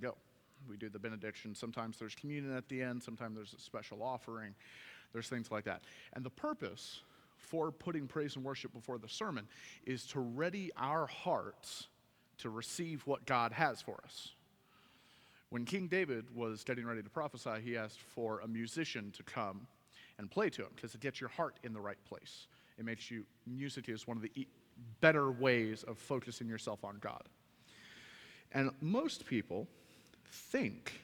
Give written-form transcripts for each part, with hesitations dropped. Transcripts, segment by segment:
we go. We do the benediction. Sometimes there's communion at the end. Sometimes there's a special offering. There's things like that. And the purpose for putting praise and worship before the sermon is to ready our hearts to receive what God has for us. When King David was getting ready to prophesy, he asked for a musician to come and play to him because it gets your heart in the right place. It makes you, music is one of the better ways of focusing yourself on God. And most people think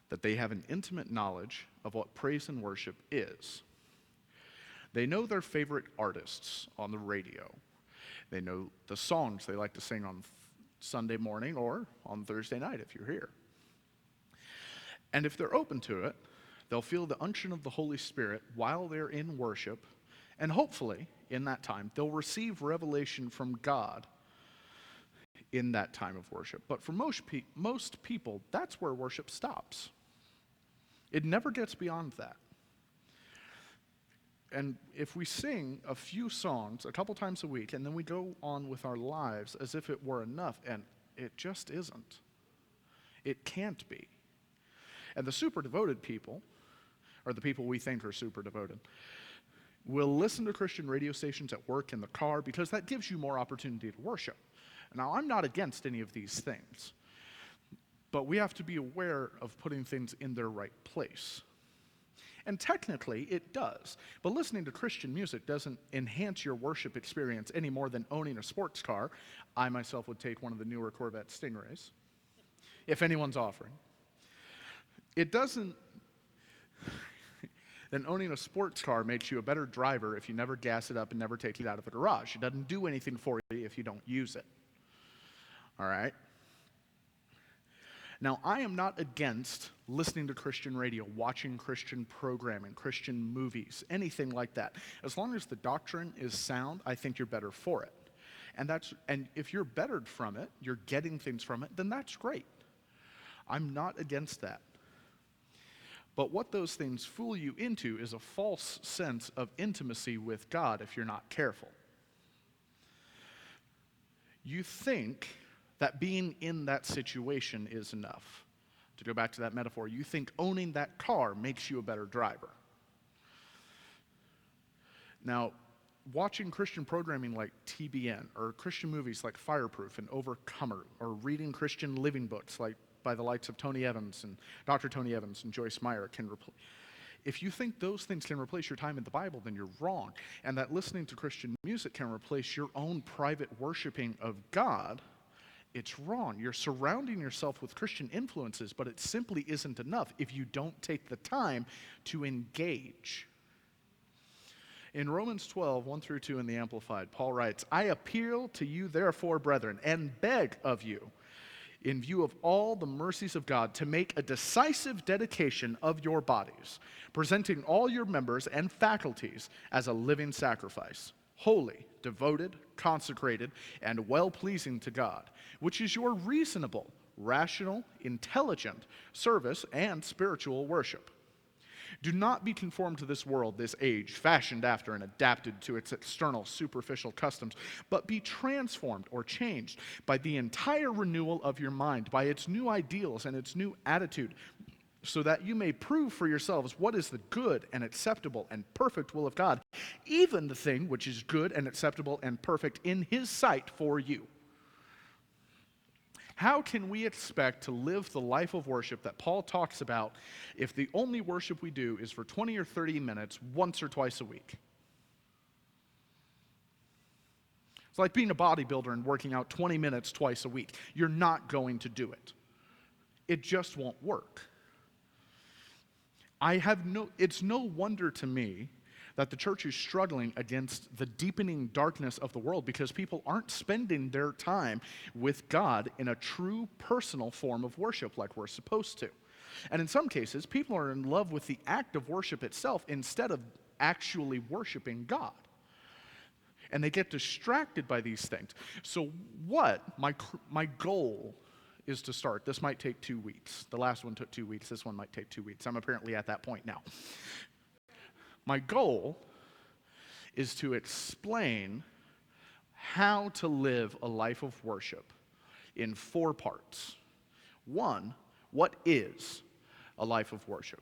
that they have an intimate knowledge of what praise and worship is. They know their favorite artists on the radio. They know the songs they like to sing on Sunday morning or on Thursday night if you're here. And if they're open to it, they'll feel the unction of the Holy Spirit while they're in worship, and hopefully, in that time, they'll receive revelation from God in that time of worship. But for most people, that's where worship stops. It never gets beyond that. And if we sing a few songs a couple times a week, and then we go on with our lives as if it were enough, and it just isn't. It can't be. And the super devoted people, or the people we think are super devoted, will listen to Christian radio stations at work, in the car, because that gives you more opportunity to worship. Now, I'm not against any of these things, but we have to be aware of putting things in their right place. And technically, it does. But listening to Christian music doesn't enhance your worship experience any more than owning a sports car. I myself would take one of the newer Corvette Stingrays, if anyone's offering. It doesn't. Then owning a sports car makes you a better driver if you never gas it up and never take it out of the garage. It doesn't do anything for you if you don't use it. All right? Now, I am not against listening to Christian radio, watching Christian programming, Christian movies, anything like that. As long as the doctrine is sound, I think you're better for it. And if you're bettered from it, you're getting things from it, then that's great. I'm not against that. But what those things fool you into is a false sense of intimacy with God if you're not careful. You think that being in that situation is enough. To go back to that metaphor, you think owning that car makes you a better driver. Now, watching Christian programming like TBN, or Christian movies like Fireproof and Overcomer, or reading Christian living books like by the likes of Tony Evans and Dr. Tony Evans and Joyce Meyer if you think those things can replace your time in the Bible, then you're wrong. And that listening to Christian music can replace your own private worshiping of God, it's wrong. You're surrounding yourself with Christian influences, but it simply isn't enough if you don't take the time to engage. In Romans 12, 1-2 in the Amplified, Paul writes, "I appeal to you therefore, brethren, and beg of you, in view of all the mercies of God, to make a decisive dedication of your bodies, presenting all your members and faculties as a living sacrifice, holy, devoted, consecrated, and well-pleasing to God, which is your reasonable, rational, intelligent service and spiritual worship. Do not be conformed to this world, this age, fashioned after and adapted to its external, superficial customs, but be transformed or changed by the entire renewal of your mind, by its new ideals and its new attitude, so that you may prove for yourselves what is the good and acceptable and perfect will of God, even the thing which is good and acceptable and perfect in His sight for you." How can we expect to live the life of worship that Paul talks about if the only worship we do is for 20 or 30 minutes once or twice a week? It's like being a bodybuilder and working out 20 minutes twice a week. You're not going to do it. It just won't work. It's no wonder to me that the church is struggling against the deepening darkness of the world because people aren't spending their time with God in a true personal form of worship like we're supposed to. And in some cases, people are in love with the act of worship itself instead of actually worshiping God. And they get distracted by these things. So my goal is to start. This might take 2 weeks. The last one took 2 weeks. This one might take 2 weeks. I'm apparently at that point now. My goal is to explain how to live a life of worship in 4 parts. One, what is a life of worship?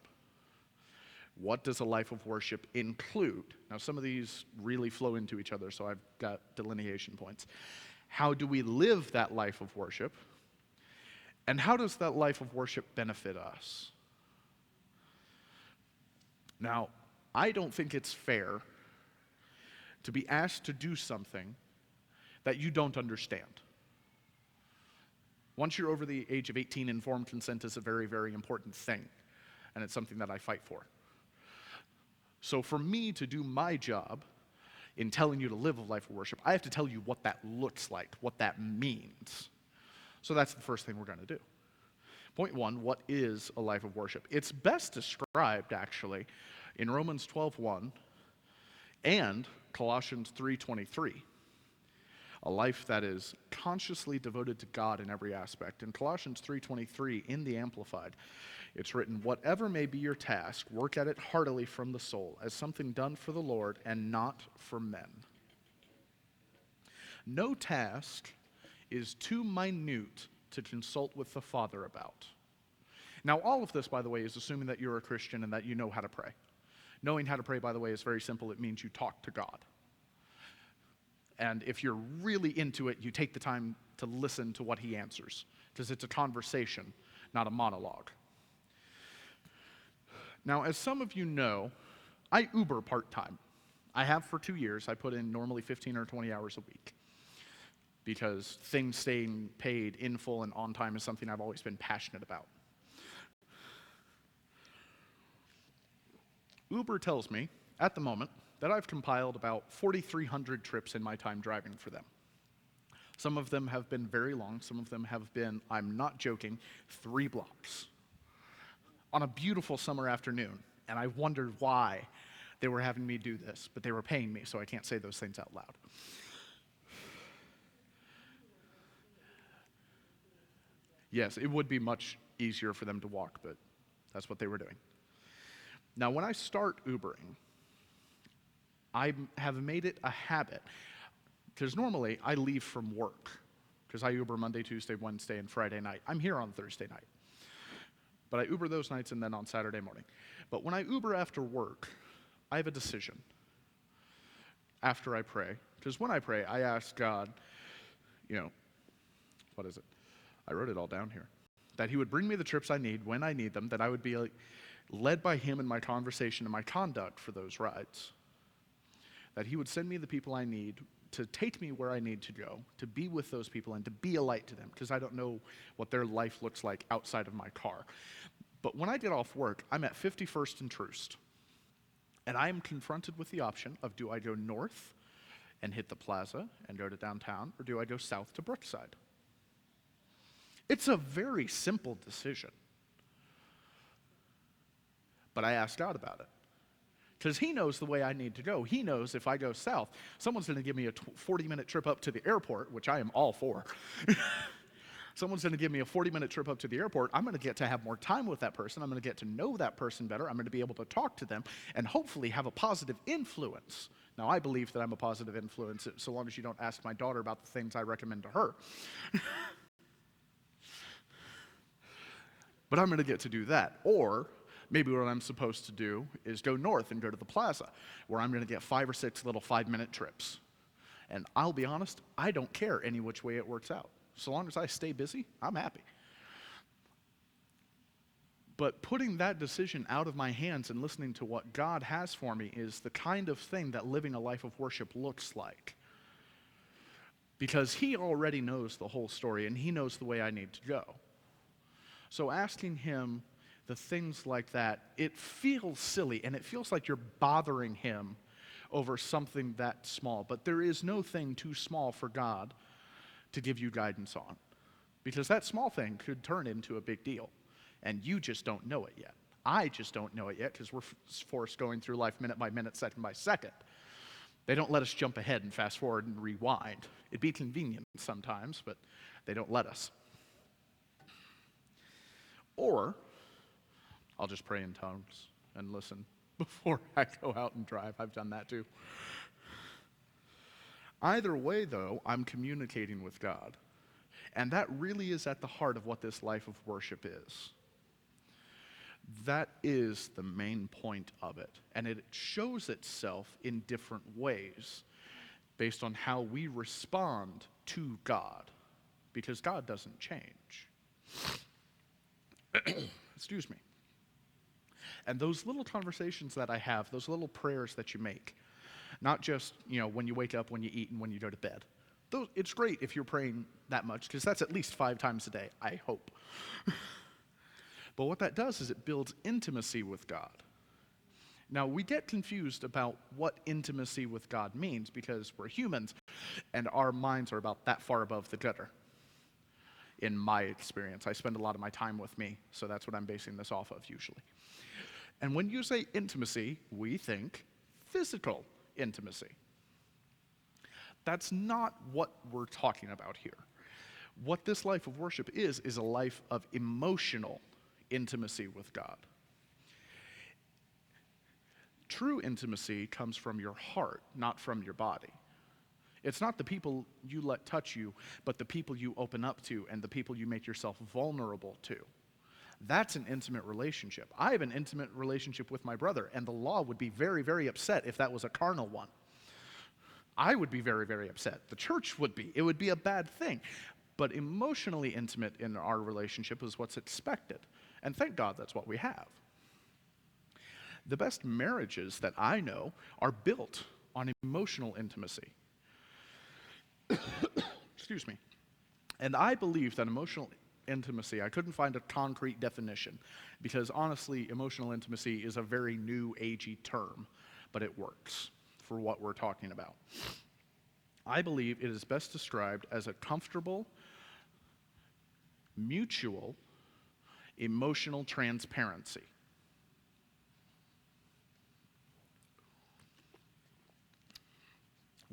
What does a life of worship include? Now, some of these really flow into each other, so I've got delineation points. How do we live that life of worship? And how does that life of worship benefit us? Now, I don't think it's fair to be asked to do something that you don't understand. Once you're over the age of 18, informed consent is a very, very important thing, and it's something that I fight for. So for me to do my job in telling you to live a life of worship, I have to tell you what that looks like, what that means. So that's the first thing we're going to do. Point one, what is a life of worship? It's best described, actually, in Romans 12:1 and Colossians 3:23. A life that is consciously devoted to God in every aspect. In Colossians 3:23, in the Amplified, it's written, "Whatever may be your task, work at it heartily from the soul, as something done for the Lord and not for men." No task is too minute to consult with the Father about. Now, all of this, by the way, is assuming that you're a Christian and that you know how to pray. Knowing how to pray, by the way, is very simple. It means you talk to God. And if you're really into it, you take the time to listen to what he answers, because it's a conversation, not a monologue. Now, as some of you know, I Uber part-time. I have for 2 years. I put in normally 15 or 20 hours a week, because things staying paid in full and on time is something I've always been passionate about. Uber tells me, at the moment, that I've compiled about 4,300 trips in my time driving for them. Some of them have been very long. Some of them have been, I'm not joking, 3 blocks on a beautiful summer afternoon. And I wondered why they were having me do this, but they were paying me, so I can't say those things out loud. Yes, it would be much easier for them to walk, but that's what they were doing. Now, when I start Ubering, I have made it a habit, because normally I leave from work, because I Uber Monday, Tuesday, Wednesday, and Friday night. I'm here on Thursday night. But I Uber those nights and then on Saturday morning. But when I Uber after work, I have a decision after I pray. Because when I pray, I ask God, what is it? I wrote it all down here. That he would bring me the trips I need when I need them, that I would be led by him in my conversation and my conduct for those rides. That he would send me the people I need to take me where I need to go, to be with those people and to be a light to them, because I don't know what their life looks like outside of my car. But when I get off work, I'm at 51st and Troost, and I am confronted with the option of, do I go north and hit the plaza and go to downtown, or do I go south to Brookside? It's a very simple decision. But I asked God about it, because he knows the way I need to go. He knows if I go south, someone's going to give me a 40-minute trip up to the airport, which I am all for. Someone's going to give me a 40-minute trip up to the airport. I'm going to get to have more time with that person. I'm going to get to know that person better. I'm going to be able to talk to them and hopefully have a positive influence. Now, I believe that I'm a positive influence so long as you don't ask my daughter about the things I recommend to her. But I'm going to get to do that. Or maybe what I'm supposed to do is go north and go to the plaza, where I'm going to get 5 or 6 little 5-minute trips. And I'll be honest, I don't care any which way it works out. So long as I stay busy, I'm happy. But putting that decision out of my hands and listening to what God has for me is the kind of thing that living a life of worship looks like. Because he already knows the whole story, and he knows the way I need to go. So asking him the things like that, it feels silly, and it feels like you're bothering him over something that small. But there is no thing too small for God to give you guidance on, because that small thing could turn into a big deal, and you just don't know it yet. I just don't know it yet, because we're forced going through life minute by minute, second by second. They don't let us jump ahead and fast forward and rewind. It'd be convenient sometimes, but they don't let us. Or I'll just pray in tongues and listen before I go out and drive. I've done that too. Either way, though, I'm communicating with God. And that really is at the heart of what this life of worship is. That is the main point of it. And it shows itself in different ways based on how we respond to God, because God doesn't change. Excuse me. And those little conversations that I have, those little prayers that you make, not just, when you wake up, when you eat, and when you go to bed. It's great if you're praying that much, because that's at least 5 times a day, I hope. But what that does is it builds intimacy with God. Now, we get confused about what intimacy with God means because we're humans, and our minds are about that far above the gutter. In my experience, I spend a lot of my time with me, so that's what I'm basing this off of usually. And when you say intimacy, we think physical intimacy. That's not what we're talking about here. What this life of worship is a life of emotional intimacy with God. True intimacy comes from your heart, not from your body. It's not the people you let touch you, but the people you open up to and the people you make yourself vulnerable to. That's an intimate relationship. I have an intimate relationship with my brother, and the law would be very, very upset if that was a carnal one. I would be very, very upset. The church would be. It would be a bad thing. But emotionally intimate in our relationship is what's expected. And thank God that's what we have. The best marriages that I know are built on emotional intimacy. Excuse me. And I believe that emotional intimacy, I couldn't find a concrete definition, because honestly, emotional intimacy is a very new agey term, but it works for what we're talking about. I believe it is best described as a comfortable, mutual, emotional transparency.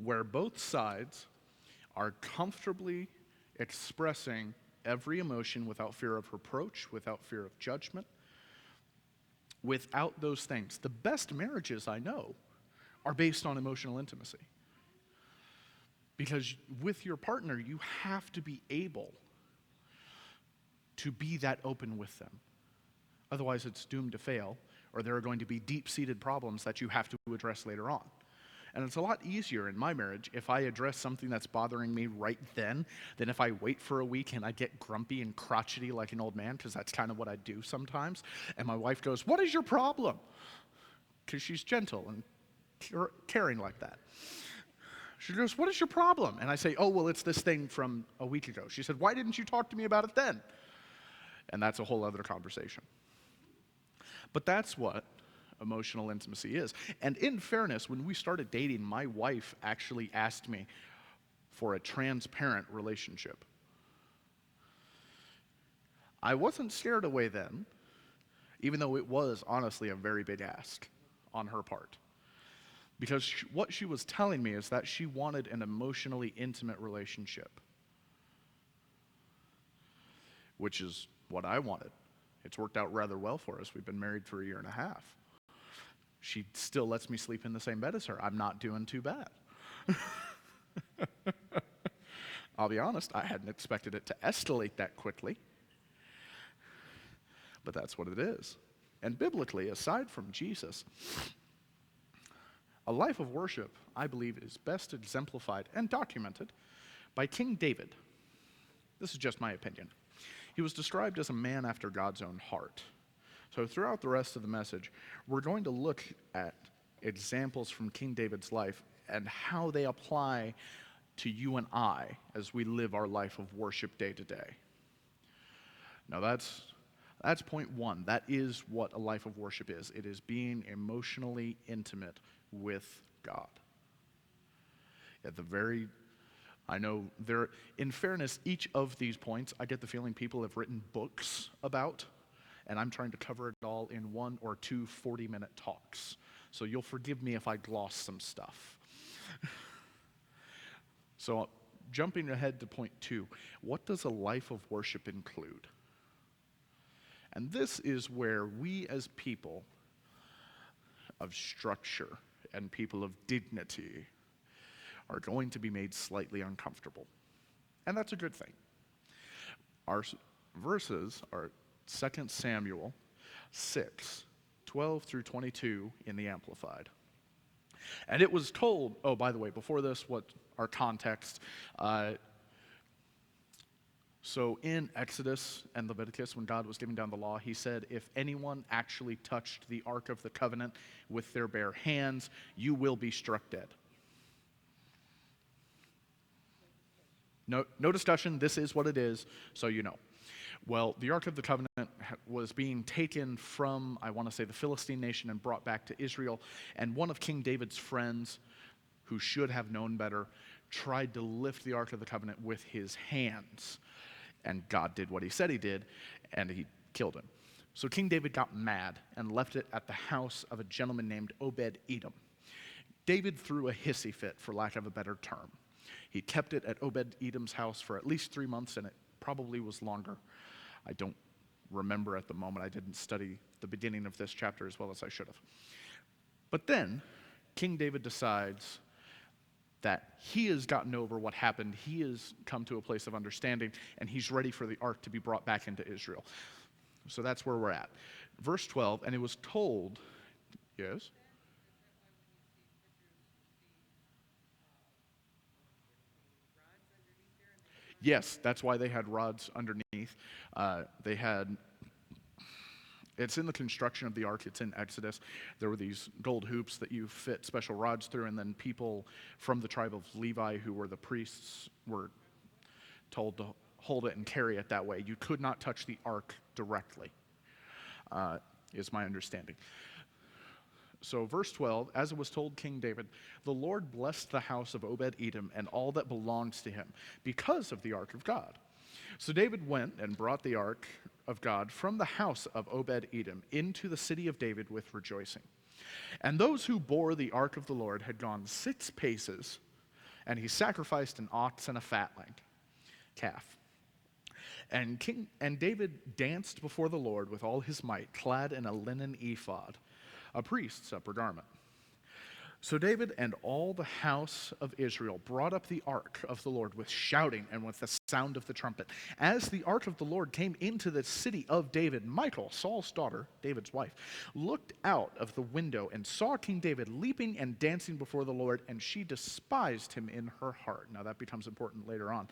Where both sides are comfortably expressing every emotion without fear of reproach, without fear of judgment, without those things. The best marriages I know are based on emotional intimacy. Because with your partner, you have to be able to be that open with them. Otherwise, it's doomed to fail, or there are going to be deep-seated problems that you have to address later on. And it's a lot easier in my marriage if I address something that's bothering me right then than if I wait for a week and I get grumpy and crotchety like an old man, because that's kind of what I do sometimes. And my wife goes, "What is your problem?" Because she's gentle and caring like that. She goes, "What is your problem?" And I say, "Oh, well, it's this thing from a week ago." She said, "Why didn't you talk to me about it then?" And that's a whole other conversation. But that's what emotional intimacy is. And in fairness, when we started dating, my wife actually asked me for a transparent relationship. I wasn't scared away then, even though it was honestly a very big ask on her part. Because what she was telling me is that she wanted an emotionally intimate relationship, which is what I wanted. It's worked out rather well for us. We've been married for 1.5 years. She still lets me sleep in the same bed as her. I'm not doing too bad. I'll be honest, I hadn't expected it to escalate that quickly. But that's what it is. And biblically, aside from Jesus, a life of worship, I believe, is best exemplified and documented by King David. This is just my opinion. He was described as a man after God's own heart. So throughout the rest of the message, we're going to look at examples from King David's life and how they apply to you and I as we live our life of worship day to day. Now that's point one. That is what a life of worship is. It is being emotionally intimate with God. I know in fairness, each of these points, I get the feeling people have written books about, and I'm trying to cover it all in 1 or 2 40-minute talks. So you'll forgive me if I gloss some stuff. So jumping ahead to point 2, what does a life of worship include? And this is where we as people of structure and people of dignity are going to be made slightly uncomfortable. And that's a good thing. Our verses are 2 Samuel 6, 12 through 22 in the Amplified. And it was told, oh, by the way, before this, what our context. So in Exodus and Leviticus, when God was giving down the law, he said, if anyone actually touched the Ark of the Covenant with their bare hands, you will be struck dead. No discussion, this is what it is, so you know. Well, the Ark of the Covenant was being taken from, I want to say, the Philistine nation and brought back to Israel, and one of King David's friends, who should have known better, tried to lift the Ark of the Covenant with his hands. And God did what he said he did, and he killed him. So King David got mad and left it at the house of a gentleman named Obed-Edom. David threw a hissy fit, for lack of a better term. He kept it at Obed-Edom's house for at least 3 months, and it probably was longer. I don't remember at the moment. I didn't study the beginning of this chapter as well as I should have. But then, King David decides that he has gotten over what happened. He has come to a place of understanding, and he's ready for the ark to be brought back into Israel. So that's where we're at. Verse 12, and it was told, yes? Yes, that's why they had rods underneath. It's in the construction of the ark, it's in Exodus. There were these gold hoops that you fit special rods through, and then people from the tribe of Levi, who were the priests, were told to hold it and carry it that way. You could not touch the ark directly, is my understanding. So verse 12, as it was told King David, the Lord blessed the house of Obed-Edom and all that belongs to him because of the ark of God. So David went and brought the ark of God from the house of Obed-Edom into the city of David with rejoicing. And those who bore the ark of the Lord had gone 6 paces, and he sacrificed an ox and a fatling calf. And David danced before the Lord with all his might, clad in a linen ephod, a priest's upper garment. So David and all the house of Israel brought up the ark of the Lord with shouting and with the sound of the trumpet. As the ark of the Lord came into the city of David, Michal, Saul's daughter, David's wife, looked out of the window and saw King David leaping and dancing before the Lord, and she despised him in her heart. Now that becomes important later on.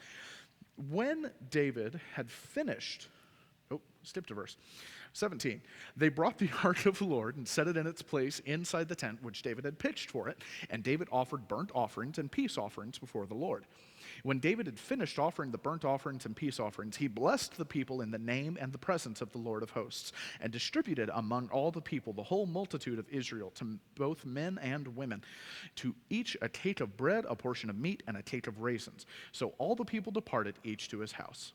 When David had finished, skip to verse 17. They brought the ark of the Lord and set it in its place inside the tent which David had pitched for it, and David offered burnt offerings and peace offerings before the Lord. When David had finished offering the burnt offerings and peace offerings, he blessed the people in the name and the presence of the Lord of hosts, and distributed among all the people, the whole multitude of Israel, to both men and women, to each a cake of bread, a portion of meat, and a cake of raisins. So all the people departed, each to his house.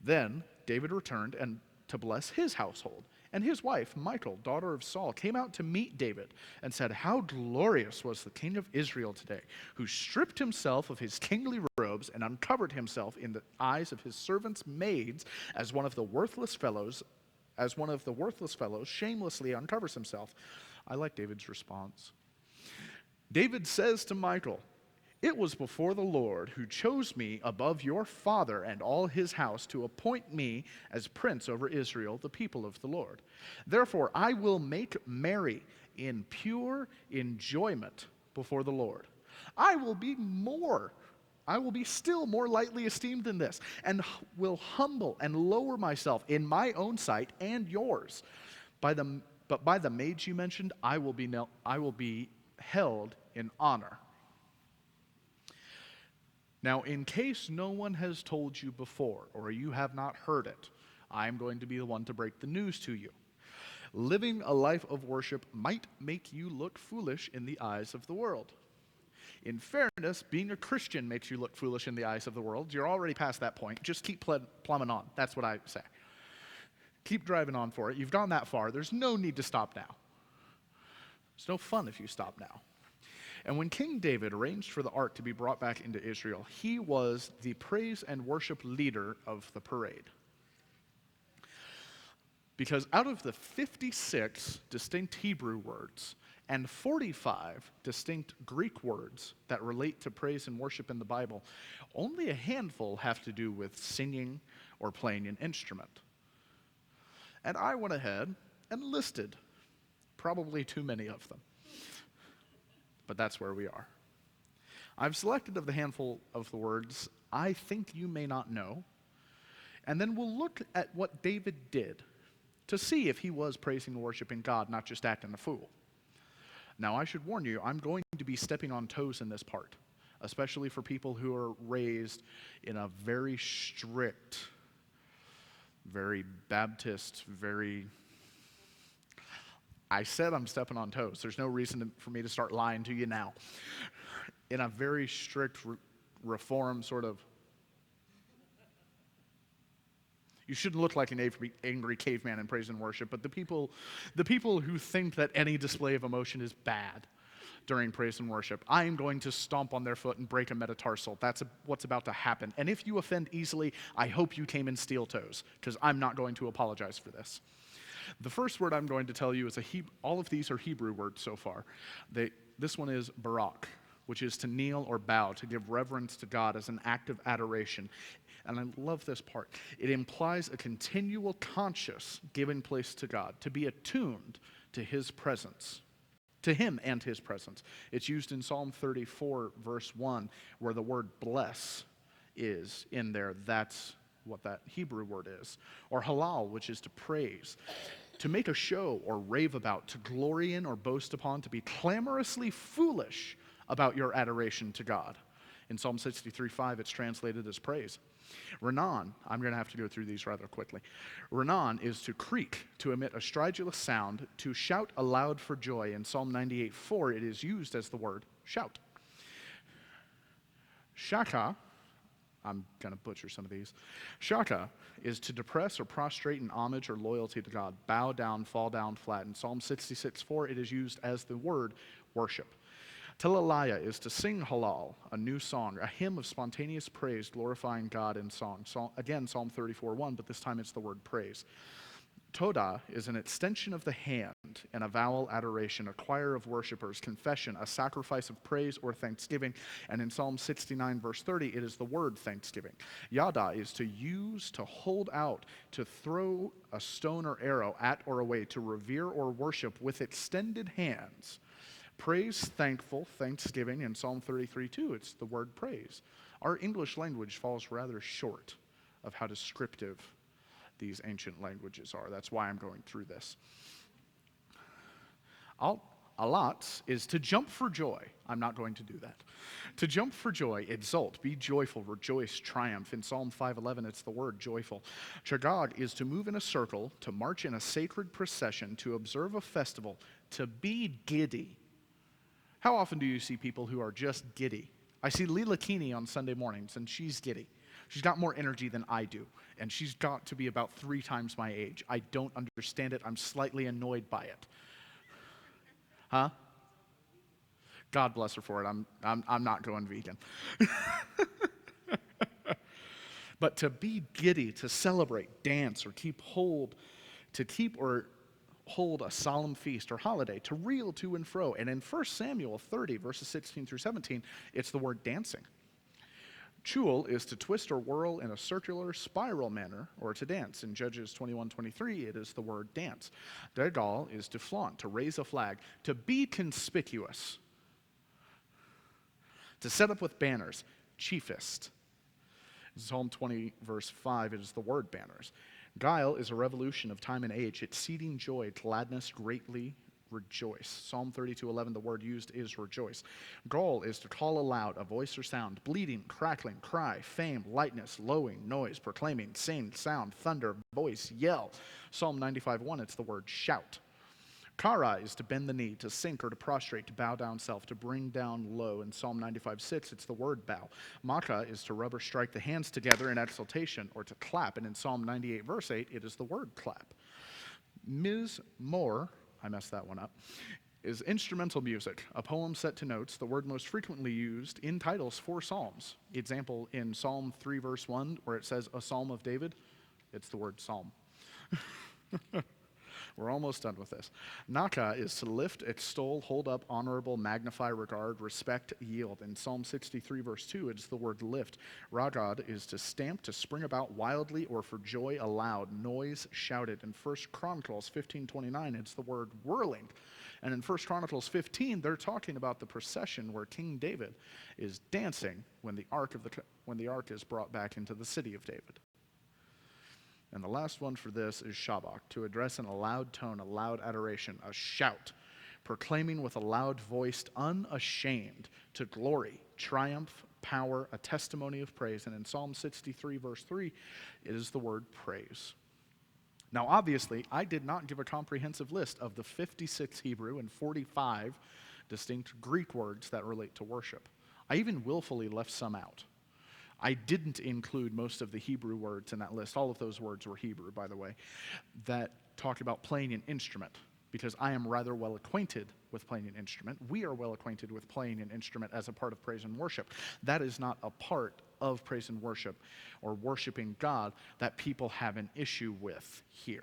Then David returned and to bless his household. And his wife, Michal, daughter of Saul, came out to meet David and said, how glorious was the king of Israel today, who stripped himself of his kingly robes and uncovered himself in the eyes of his servants' maids as one of the worthless fellows shamelessly uncovers himself. I like David's response. David says to Michal, it was before the Lord who chose me above your father and all his house to appoint me as prince over Israel, the people of the Lord. Therefore, I will make merry in pure enjoyment before the Lord. I will be still more lightly esteemed than this, and will humble and lower myself in my own sight and yours. But by the maids you mentioned, I will be held in honor. Now, in case no one has told you before, or you have not heard it, I am going to be the one to break the news to you. Living a life of worship might make you look foolish in the eyes of the world. In fairness, being a Christian makes you look foolish in the eyes of the world. You're already past that point. Just keep plumbing on. That's what I say. Keep driving on for it. You've gone that far. There's no need to stop now. It's no fun if you stop now. And when King David arranged for the ark to be brought back into Israel, he was the praise and worship leader of the parade. Because out of the 56 distinct Hebrew words, and 45 distinct Greek words that relate to praise and worship in the Bible. Only a handful have to do with singing or playing an instrument. And I went ahead and listed probably too many of them. But that's where we are. I've selected of the handful of the words I think you may not know, and then we'll look at what David did to see if he was praising and worshiping God, not just acting a fool. Now, I should warn you, I'm going to be stepping on toes in this part, especially for people who are raised in a very strict, very Baptist, I said I'm stepping on toes. There's no reason for me to start lying to you now. In a very strict reform sort of, you shouldn't look like an angry caveman in praise and worship, but the people who think that any display of emotion is bad during praise and worship, I am going to stomp on their foot and break a metatarsal. That's what's about to happen. And if you offend easily, I hope you came in steel toes, because I'm not going to apologize for this. The first word I'm going to tell you is all of these are Hebrew words so far. This one is barak, which is to kneel or bow, to give reverence to God as an act of adoration. And I love this part. It implies a continual conscious giving place to God, to be attuned to His presence, to Him and His presence. It's used in Psalm 34, verse 1, where the word bless is in there. That's what that Hebrew word is. Or halal, which is to praise, to make a show or rave about, to glory in or boast upon, to be clamorously foolish about your adoration to God. In Psalm 63:5, it's translated as praise. Renan, I'm going to have to go through these rather quickly. Renan is to creak, to emit a stridulous sound, to shout aloud for joy. In Psalm 98:4, it is used as the word shout. Shaka, I'm going to butcher some of these. Shaka is to depress or prostrate in homage or loyalty to God. Bow down, fall down flat. In Psalm 66:4, it is used as the word worship. Telalaya is to sing halal, a new song, a hymn of spontaneous praise, glorifying God in song. Again, Psalm 34:1, but this time it's the word praise. Toda is an extension of the hand, an avowal adoration, a choir of worshipers, confession, a sacrifice of praise or thanksgiving. And in Psalm 69, verse 30, it is the word thanksgiving. Yada is to use, to hold out, to throw a stone or arrow at or away, to revere or worship with extended hands. Praise, thankful, thanksgiving. In Psalm 33:2, it's the word praise. Our English language falls rather short of how descriptive these ancient languages are. That's why I'm going through this. Alat is to jump for joy. I'm not going to do that. To jump for joy, exult, be joyful, rejoice, triumph. In Psalm 5:11, it's the word joyful. Chagag is to move in a circle, to march in a sacred procession, to observe a festival, to be giddy. How often do you see people who are just giddy? I see Leela Keeney on Sunday mornings, and she's giddy. She's got more energy than I do, and she's got to be about 3 times my age. I don't understand it. I'm slightly annoyed by it. Huh? God bless her for it. I'm not going vegan. But to be giddy, to celebrate, dance, or hold a solemn feast or holiday, to reel to and fro. And in 1 Samuel 30, verses 16 through 17, it's the word dancing. Chul is to twist or whirl in a circular, spiral manner, or to dance. In Judges 21:23, it is the word dance. Degal is to flaunt, to raise a flag, to be conspicuous, to set up with banners, chiefest. In Psalm 20, verse 5, it is the word banners. Guile is a revolution of time and age, exceeding joy, gladness, greatly rejoice. Psalm 32:11, the word used is rejoice. Gall is to call aloud, a voice or sound, bleating, crackling, cry, fame, lightness, lowing, noise, proclaiming, sing, sound, thunder, voice, yell. Psalm 95:1, it's the word shout. Kara is to bend the knee, to sink or to prostrate, to bow down self, to bring down low. In Psalm 95:6, it's the word bow. Maka is to rub or strike the hands together in exultation, or to clap. And in Psalm 98, verse 8, it is the word clap. Mizmor, I messed that one up, is instrumental music, a poem set to notes, the word most frequently used in titles for psalms. Example, in Psalm 3, verse 1, where it says, a psalm of David, it's the word psalm. We're almost done with this. Naka is to lift, extol, hold up, honorable, magnify, regard, respect, yield. In Psalm 63, verse 2, it's the word lift. Ragad is to stamp, to spring about wildly, or for joy aloud, noise shouted. In 1 Chronicles 15:29, it's the word whirling. And in 1 Chronicles 15, they're talking about the procession where King David is dancing when the ark is brought back into the city of David. And the last one for this is Shabach, to address in a loud tone, a loud adoration, a shout, proclaiming with a loud voice, unashamed, to glory, triumph, power, a testimony of praise. And in Psalm 63, verse 3, it is the word praise. Now, obviously, I did not give a comprehensive list of the 56 Hebrew and 45 distinct Greek words that relate to worship. I even willfully left some out. I didn't include most of the Hebrew words in that list. All of those words were Hebrew, by the way, that talk about playing an instrument, because I am rather well acquainted with playing an instrument. We are well acquainted with playing an instrument as a part of praise and worship. That is not a part of praise and worship or worshiping God that people have an issue with here.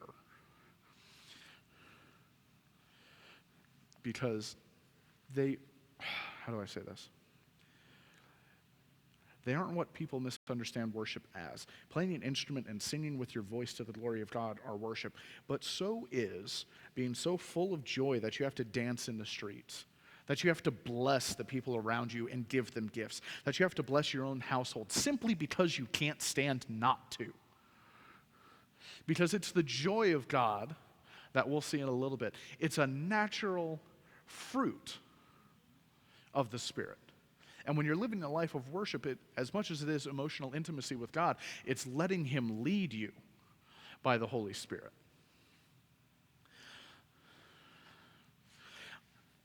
Because how do I say this? They aren't what people misunderstand worship as. Playing an instrument and singing with your voice to the glory of God are worship, but so is being so full of joy that you have to dance in the streets, that you have to bless the people around you and give them gifts, that you have to bless your own household simply because you can't stand not to. Because it's the joy of God that we'll see in a little bit. It's a natural fruit of the Spirit. And when you're living a life of worship, as much as it is emotional intimacy with God, it's letting Him lead you by the Holy Spirit.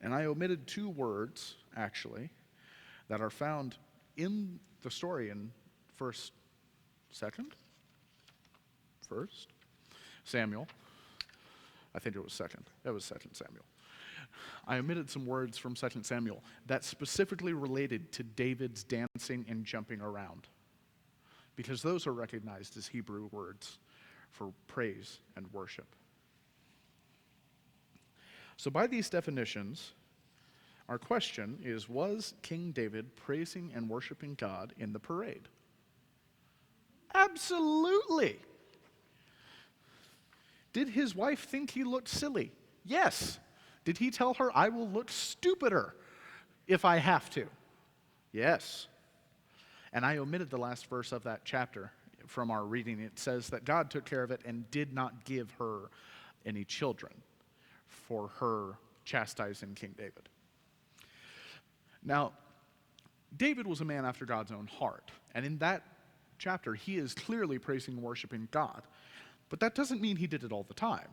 And I omitted two words, actually, that are found in the story in First Samuel. I think it was second. It was 2 Samuel. I omitted some words from 2 Samuel that specifically related to David's dancing and jumping around, because those are recognized as Hebrew words for praise and worship. So by these definitions, our question is, was King David praising and worshiping God in the parade? Absolutely. Did his wife think he looked silly? Yes. Did he tell her, I will look stupider if I have to? Yes. And I omitted the last verse of that chapter from our reading. It says that God took care of it and did not give her any children for her chastising King David. Now, David was a man after God's own heart. And in that chapter, he is clearly praising and worshiping God. But that doesn't mean he did it all the time.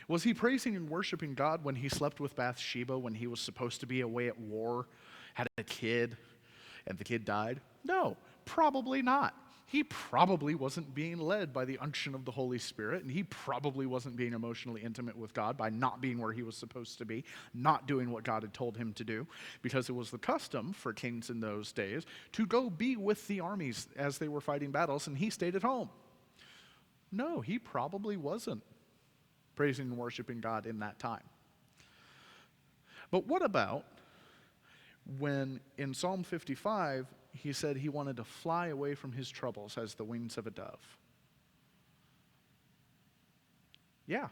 Was he praising and worshiping God when he slept with Bathsheba, when he was supposed to be away at war, had a kid, and the kid died? No, probably not. He probably wasn't being led by the unction of the Holy Spirit, and he probably wasn't being emotionally intimate with God by not being where he was supposed to be, not doing what God had told him to do, because it was the custom for kings in those days to go be with the armies as they were fighting battles, and he stayed at home. No, he probably wasn't praising and worshiping God in that time. But what about when in Psalm 55, he said he wanted to fly away from his troubles as the wings of a dove? Yeah,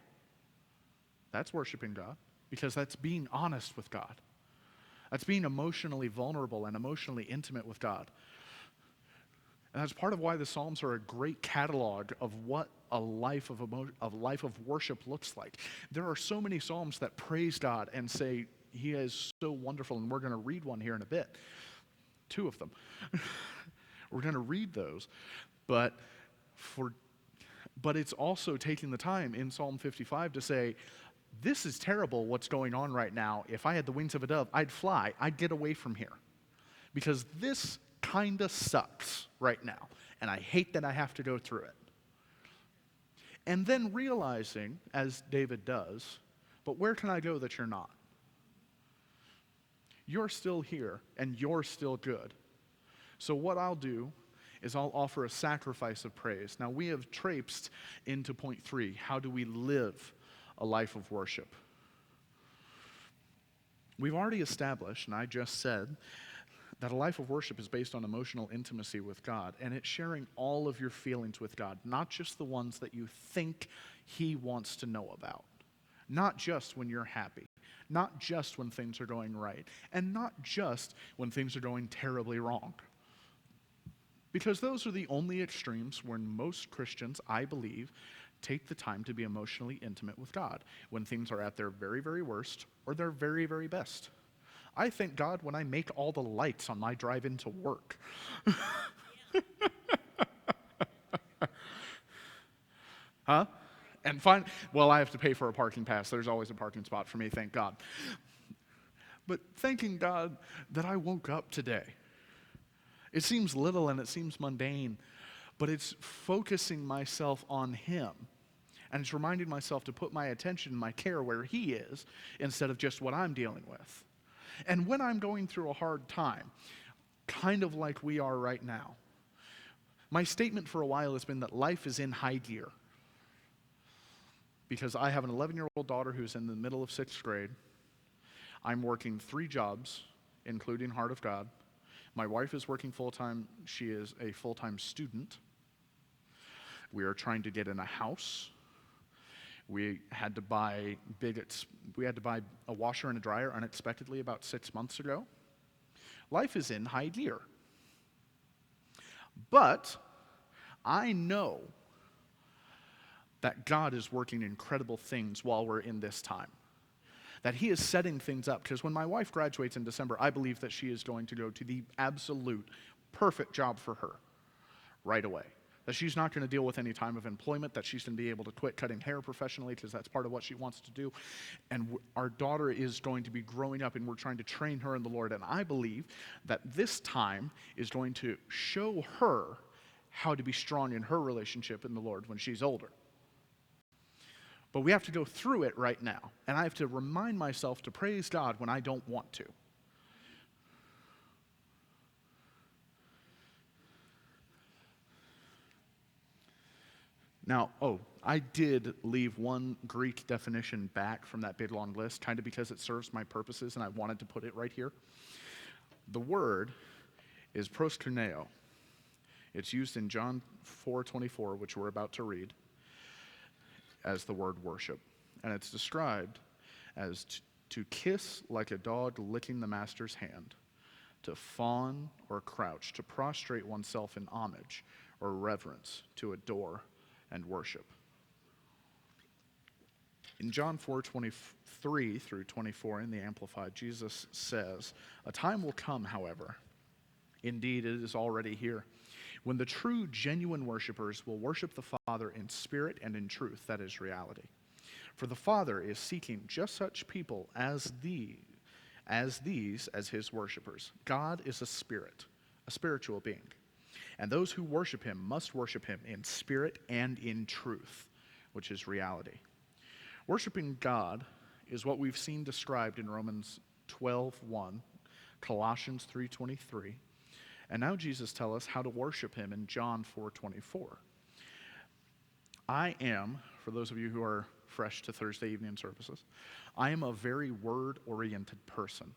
that's worshiping God, because that's being honest with God. That's being emotionally vulnerable and emotionally intimate with God. And that's part of why the Psalms are a great catalog of what a life of worship looks like. There are so many Psalms that praise God and say He is so wonderful, and we're going to read one here in a bit. 2 of them. We're going to read those. But it's also taking the time in Psalm 55 to say, this is terrible what's going on right now. If I had the wings of a dove, I'd fly. I'd get away from here. Because this kind of sucks right now, and I hate that I have to go through it. And then realizing, as David does, but where can I go that you're not? You're still here, and you're still good. So what I'll do is I'll offer a sacrifice of praise. Now, we have traipsed into point 3. How do we live a life of worship? We've already established, and I just said, that a life of worship is based on emotional intimacy with God, and it's sharing all of your feelings with God, not just the ones that you think He wants to know about, not just when you're happy, not just when things are going right, and not just when things are going terribly wrong. Because those are the only extremes when most Christians, I believe, take the time to be emotionally intimate with God, when things are at their very, very worst or their very, very best. I thank God when I make all the lights on my drive into work. Huh? And fine, well, I have to pay for a parking pass. There's always a parking spot for me, thank God. But thanking God that I woke up today. It seems little and it seems mundane, but it's focusing myself on Him. And it's reminding myself to put my attention and my care where He is instead of just what I'm dealing with. And when I'm going through a hard time, kind of like we are right now, my statement for a while has been that life is in high gear. Because I have an 11-year-old daughter who's in the middle of 6th grade. I'm working 3 jobs, including Heart of God. My wife is working full-time. She is a full-time student. We are trying to get in a house. We had to buy a washer and a dryer unexpectedly about 6 months ago. Life is in high gear. But I know that God is working incredible things while we're in this time. That He is setting things up. Because when my wife graduates in December, I believe that she is going to go to the absolute perfect job for her right away. That she's not going to deal with any time of employment, that she's going to be able to quit cutting hair professionally because that's part of what she wants to do. And our daughter is going to be growing up and we're trying to train her in the Lord. And I believe that this time is going to show her how to be strong in her relationship in the Lord when she's older. But we have to go through it right now. And I have to remind myself to praise God when I don't want to. Now, I did leave one Greek definition back from that big long list, kind of because it serves my purposes, and I wanted to put it right here. The word is proskuneo. It's used in John 4:24, which we're about to read, as the word worship. And it's described as to kiss like a dog licking the master's hand, to fawn or crouch, to prostrate oneself in homage or reverence, to adore and worship. In John 4:23 through 24 in the Amplified, Jesus says, "A time will come, however, indeed it is already here, when the true, genuine worshipers will worship the Father in spirit and in truth," that is reality. "For the Father is seeking just such people as these as His worshipers. God is a spirit, a spiritual being. And those who worship Him must worship Him in spirit and in truth," which is reality. Worshiping God is what we've seen described in Romans 12:1, Colossians 3:23, and now Jesus tells us how to worship Him in John 4:24. I am, for those of you who are fresh to Thursday evening services, I am a very word-oriented person.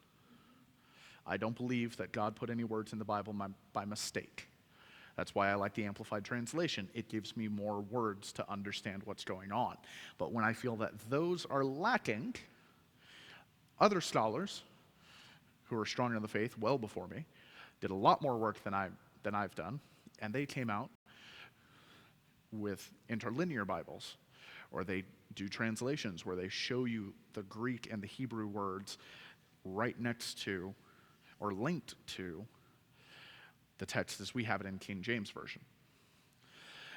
I don't believe that God put any words in the Bible by mistake. That's why I like the Amplified Translation. It gives me more words to understand what's going on. But when I feel that those are lacking, other scholars who are stronger in the faith well before me did a lot more work than I've done, and they came out with interlinear Bibles, or they do translations where they show you the Greek and the Hebrew words right next to or linked to the text as we have it in King James Version.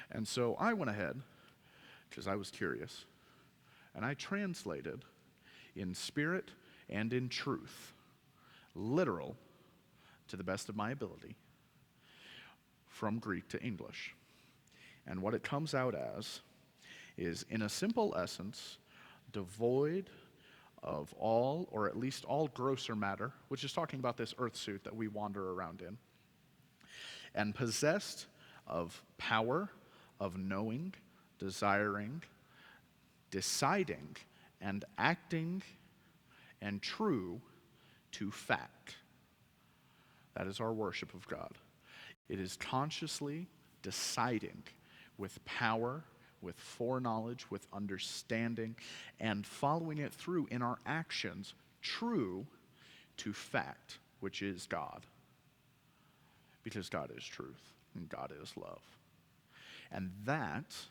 And so I went ahead, because I was curious, and I translated in spirit and in truth, literal, to the best of my ability, from Greek to English. And what it comes out as is, in a simple essence, devoid of all, or at least all grosser matter, which is talking about this earth suit that we wander around in, and possessed of power, of knowing, desiring, deciding, and acting and true to fact. That is our worship of God. It is consciously deciding with power, with foreknowledge, with understanding, and following it through in our actions, true to fact, which is God. Because God is truth and God is love. And that's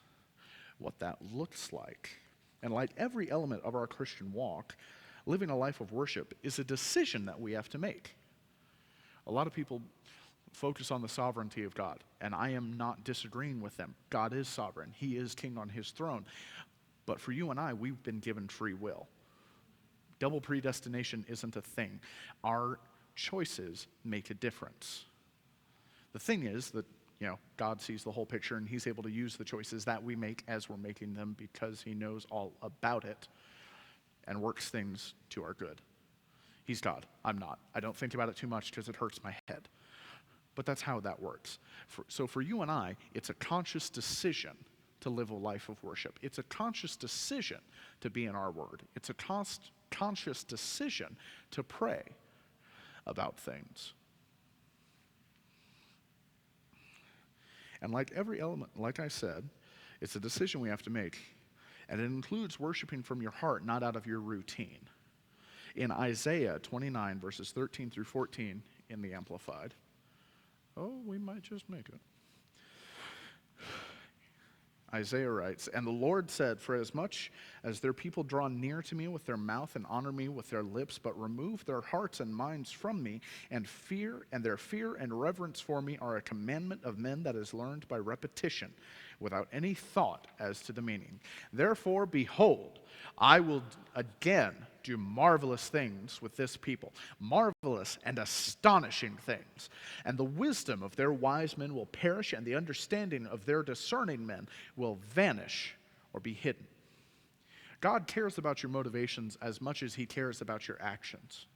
what that looks like. And like every element of our Christian walk, living a life of worship is a decision that we have to make. A lot of people focus on the sovereignty of God, and I am not disagreeing with them. God is sovereign. He is king on his throne. But for you and I, we've been given free will. Double predestination isn't a thing. Our choices make a difference. The thing is that, God sees the whole picture, and he's able to use the choices that we make as we're making them because he knows all about it and works things to our good. He's God. I'm not. I don't think about it too much because it hurts my head. But that's how that works. So for you and I, it's a conscious decision to live a life of worship. It's a conscious decision to be in our word. It's a conscious decision to pray about things. And like every element, like I said, it's a decision we have to make. And it includes worshiping from your heart, not out of your routine. In Isaiah 29, verses 13 through 14 in the Amplified. Oh, we might just make it. Isaiah writes, "And the Lord said, for as much as their people draw near to me with their mouth and honor me with their lips, but remove their hearts and minds from me, and their fear and reverence for me are a commandment of men that is learned by repetition, without any thought as to the meaning. Therefore, behold, I will again do marvelous things with this people, marvelous and astonishing things. And the wisdom of their wise men will perish, and the understanding of their discerning men will vanish or be hidden." God cares about your motivations as much as he cares about your actions.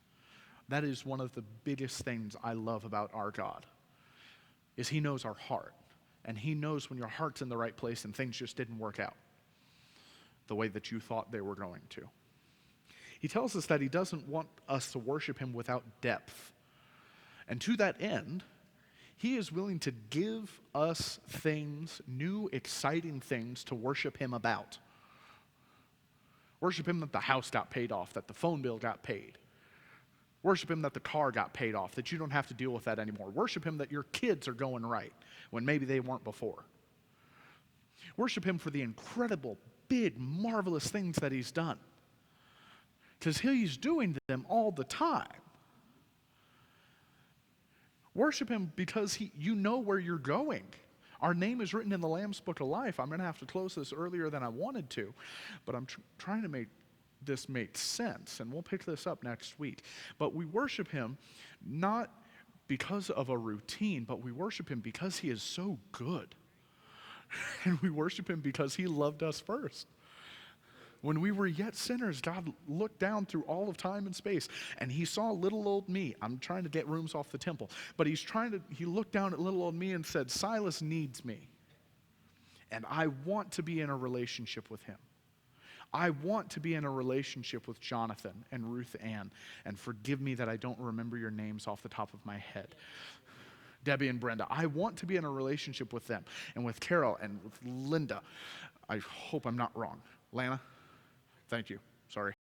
That is one of the biggest things I love about our God, is he knows our heart. And he knows when your heart's in the right place and things just didn't work out the way that you thought they were going to. He tells us that he doesn't want us to worship him without depth. And to that end, he is willing to give us things, new, exciting things to worship him about. Worship him that the house got paid off, that the phone bill got paid. Worship him that the car got paid off, that you don't have to deal with that anymore. Worship him that your kids are going right when maybe they weren't before. Worship him for the incredible, big, marvelous things that he's done, because he's doing them all the time. Worship him because you know where you're going. Our name is written in the Lamb's Book of Life. I'm going to have to close this earlier than I wanted to, but I'm trying to make this make sense, and we'll pick this up next week. But we worship him not because of a routine, but we worship him because he is so good. And we worship him because he loved us first. When we were yet sinners, God looked down through all of time and space, and he saw little old me. I'm trying to get rooms off the temple, but he looked down at little old me and said, Silas needs me, and I want to be in a relationship with him. I want to be in a relationship with Jonathan and Ruth Ann, and forgive me that I don't remember your names off the top of my head. Debbie and Brenda. I want to be in a relationship with them, and with Carol and with Linda. I hope I'm not wrong. Lana? Thank you. Sorry.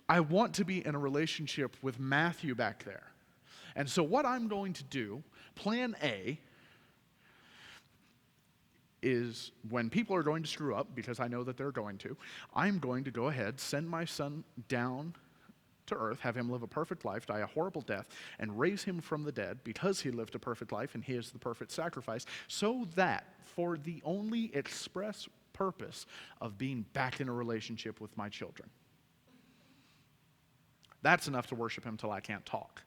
I want to be in a relationship with Matthew back there. And so what I'm going to do, plan A, is when people are going to screw up, because I know that they're going to, I'm going to go ahead, send my son down to earth, have him live a perfect life, die a horrible death, and raise him from the dead because he lived a perfect life and he is the perfect sacrifice, so that for the only express purpose of being back in a relationship with my children. That's enough to worship him till I can't talk.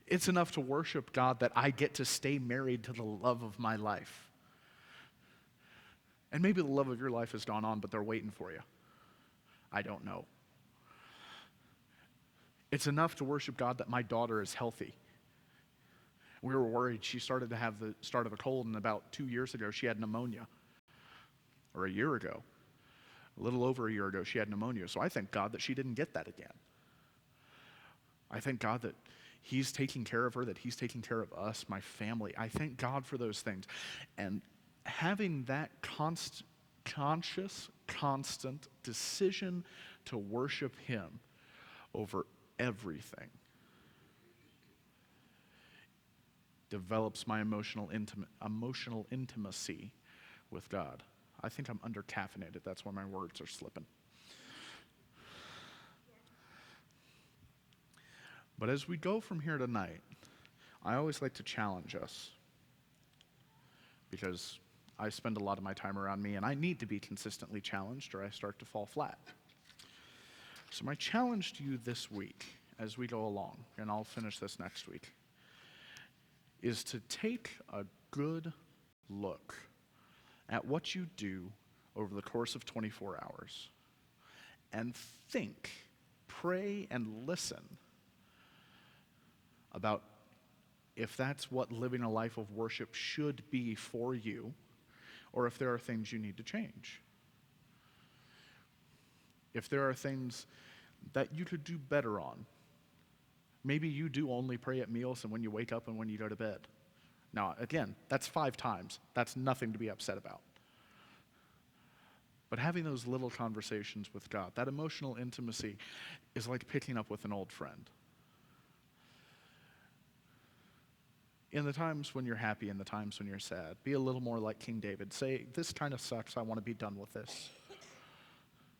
It's enough to worship God that I get to stay married to the love of my life. And maybe the love of your life has gone on, but they're waiting for you. I don't know. It's enough to worship God that my daughter is healthy. We were worried. She started to have the start of a cold, and about 2 years ago, she had pneumonia. or a year ago. A little over a year ago, she had pneumonia. So I thank God that she didn't get that again. I thank God that He's taking care of her, that He's taking care of us, my family. I thank God for those things. And having that conscious, constant decision to worship Him over everything develops my emotional intimacy with God. I think I'm under-caffeinated. That's why my words are slipping. But as we go from here tonight, I always like to challenge us because I spend a lot of my time around me and I need to be consistently challenged or I start to fall flat. So my challenge to you this week as we go along, and I'll finish this next week, is to take a good look at what you do over the course of 24 hours and think, pray, and listen about if that's what living a life of worship should be for you, or if there are things you need to change. If there are things that you could do better on. Maybe you do only pray at meals and when you wake up and when you go to bed. Now, again, that's 5 times. That's nothing to be upset about. But having those little conversations with God, that emotional intimacy is like picking up with an old friend. In the times when you're happy and the times when you're sad, be a little more like King David. Say, this kind of sucks, I want to be done with this.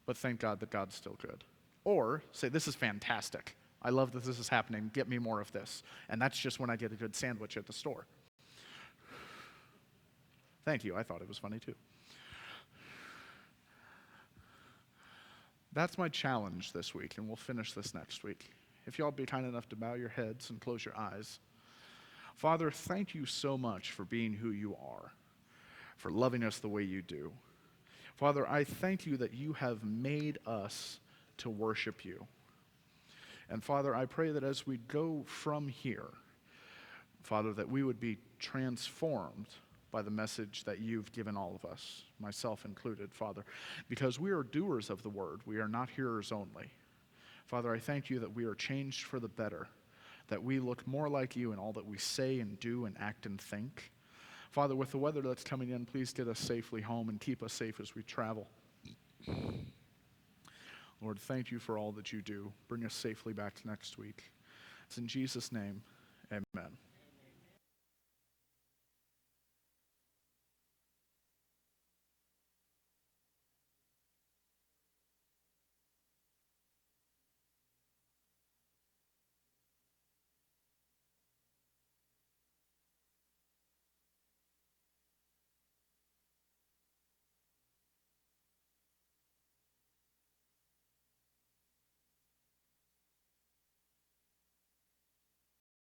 But thank God that God's still good. Or say, this is fantastic. I love that this is happening. Get me more of this. And that's just when I get a good sandwich at the store. Thank you. I thought it was funny too. That's my challenge this week, and we'll finish this next week. If y'all be kind enough to bow your heads and close your eyes. Father, thank you so much for being who you are, for loving us the way you do. Father, I thank you that you have made us to worship you. And Father, I pray that as we go from here, Father, that we would be transformed by the message that you've given all of us, myself included, Father, because we are doers of the word. We are not hearers only. Father, I thank you that we are changed for the better, that we look more like you in all that we say and do and act and think. Father, with the weather that's coming in, please get us safely home and keep us safe as we travel. Lord, thank you for all that you do. Bring us safely back next week. It's in Jesus' name, amen.